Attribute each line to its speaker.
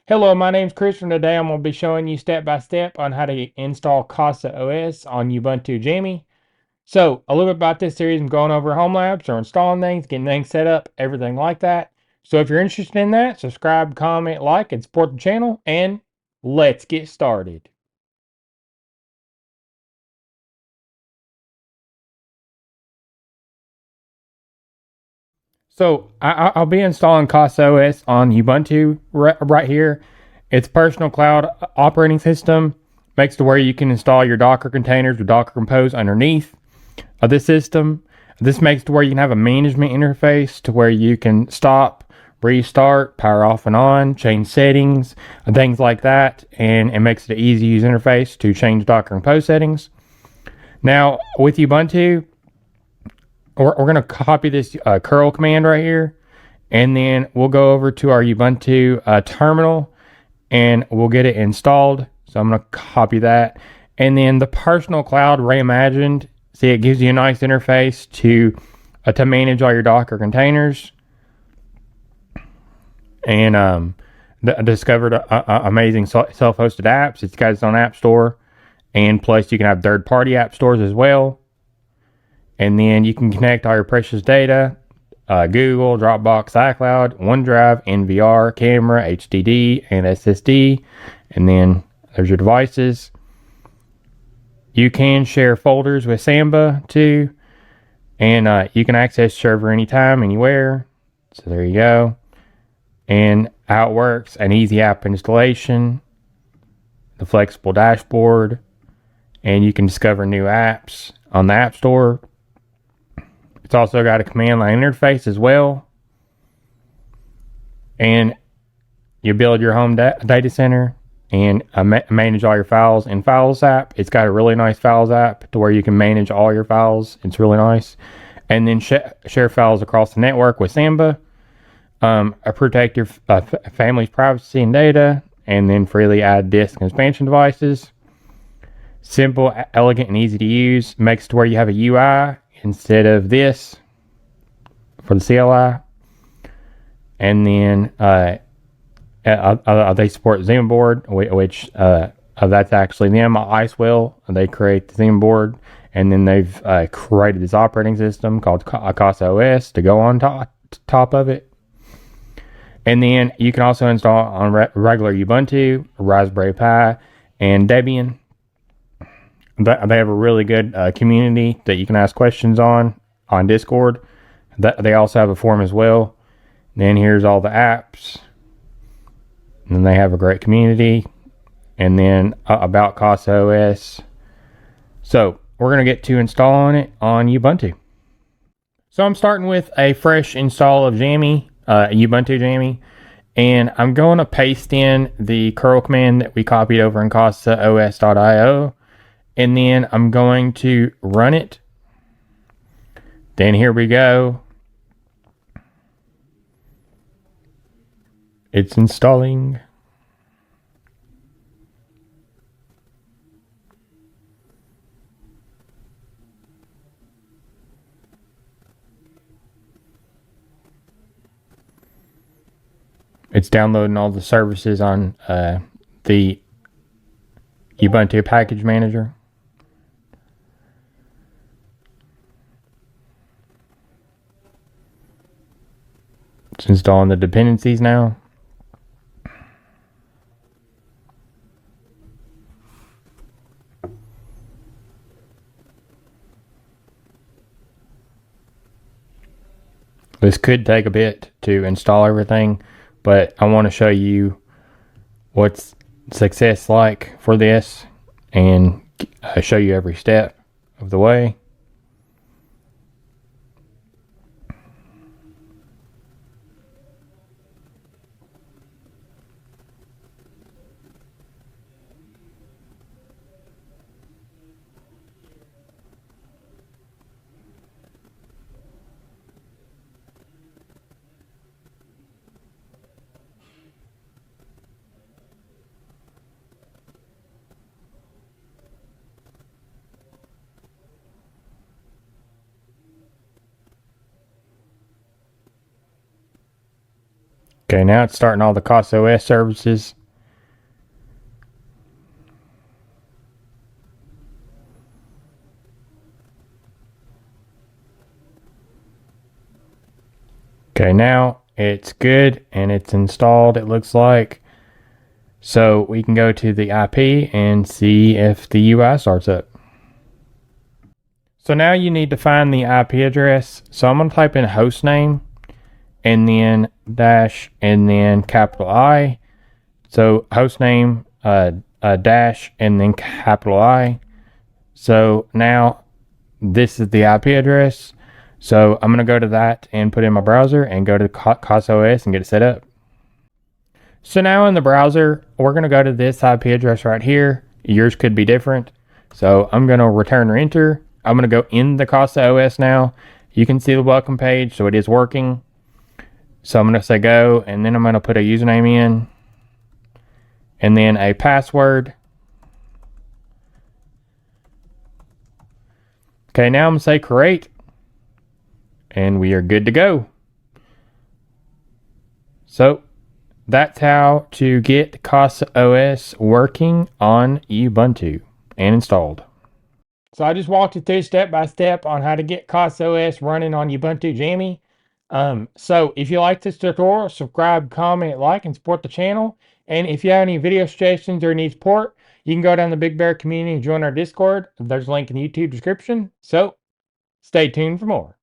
Speaker 1: Hello, my name's Chris, and today I'm going to be showing you step by step on how to install CasaOS on Ubuntu Jammy. So, a little bit about this series, I'm going over home labs or installing things, getting things set up, everything like that. So, if you're interested in that, subscribe, comment, like, and support the channel, and let's get started. So, I'll be installing CasaOS on Ubuntu right here. It's personal cloud operating system. Makes it where you can install your Docker containers or Docker Compose underneath of this system. This makes it to where you can have a management interface to where you can stop, restart, power off and on, change settings, and things like that. And it makes it an easy use interface to change Docker Compose settings. Now, with Ubuntu, we're going to copy this curl command right here. And then we'll go over to our Ubuntu terminal and we'll get it installed. So I'm going to copy that. And then the personal cloud reimagined. See, it gives you a nice interface to manage all your Docker containers. And discovered amazing self-hosted apps. It's got its own app store, and plus you can have third-party app stores as well. And then you can connect all your precious data: Google, Dropbox, iCloud, OneDrive, NVR, camera, HDD, and SSD. And then there's your devices. You can share folders with Samba too, and you can access server anytime, anywhere. So there you go. And how it works: an easy app installation, the flexible dashboard, and you can discover new apps on the App Store. It's also got a command line interface as well, and you build your home data center and manage all your files in Files app. It's got a really nice Files app to where you can manage all your files. It's really nice. And then share files across the network with Samba. Protect your family's privacy and data, and then freely add disk and expansion devices. Simple, elegant, and easy to use. Makes it to where you have a UI instead of this for the CLI. And then they support Xen board, which that's actually them, Icewell. They create the Xen board, and then they've created this operating system called CasaOS to go on top of it. And then you can also install on regular Ubuntu, Raspberry Pi, and Debian. They have a really good community that you can ask questions on Discord. They also have a forum as well. Then here's all the apps. And then they have a great community. And then about CasaOS. So we're going to get to installing it on Ubuntu. So I'm starting with a fresh install of Jammy, Ubuntu Jammy. And I'm going to paste in the curl command that we copied over in CasaOS.io. And then I'm going to run it. Then here we go. It's installing. It's downloading all the services on the Ubuntu package manager. It's installing the dependencies now. This could take a bit to install everything, but I want to show you what's success like for this and show you every step of the way. Okay, now it's starting all the CasaOS services. Okay, now it's good and it's installed, it looks like. So we can go to the IP and see if the UI starts up. So now you need to find the IP address. So I'm going to type in host name and then dash and then capital I. So host name dash and then capital I. So now this is the IP address. So I'm going to go to that and put in my browser and go to CasaOS and get it set up. So now in the browser, we're going to go to this IP address right here. Yours could be different. So I'm going to return or enter. I'm going to go in the CasaOS now. You can see the welcome page, so it is working. So I'm going to say go, and then I'm going to put a username in, and then a password. Okay, now I'm going to say create, and we are good to go. So that's how to get CasaOS working on Ubuntu and installed. So I just walked you through step by step on how to get CasaOS running on Ubuntu Jammy. So if you like this tutorial, subscribe, comment, like, and support the channel. And if you have any video suggestions or need support, you can go down the Big Bear community and join our Discord. There's a link in the YouTube description. So stay tuned for more.